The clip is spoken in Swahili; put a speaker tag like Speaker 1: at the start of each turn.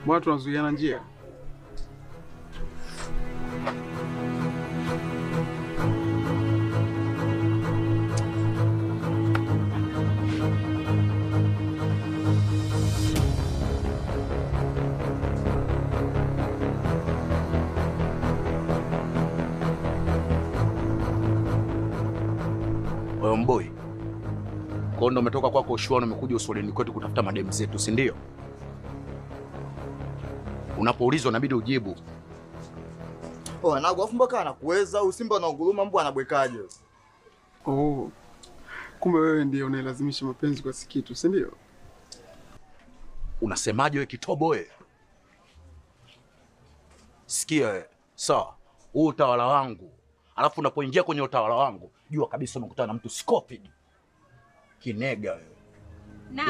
Speaker 1: Watu wanazuiana njia.
Speaker 2: Wewe mboi, kwa ndo umetoka kwako ushuani, umekuja usoleni kwetu kutafuta mademu zetu, si ndio? Unapoulizwa inabidi ujibu.
Speaker 3: Anagu afu mbona anakuweza au Simba na unguruma mbwa anabwekaje?
Speaker 1: Oh. Kumbe wewe ndiye unailazimisha mapenzi kwa Sikitu, si ndio?
Speaker 2: Unasemaje wewe kitobo wewe? Sikia wewe, sawa, huu utawala wangu. Alafu unapoingia kwenye utawala wangu, jua kabisa umekutana na mtu Scorpion. Kinega wewe.
Speaker 4: Na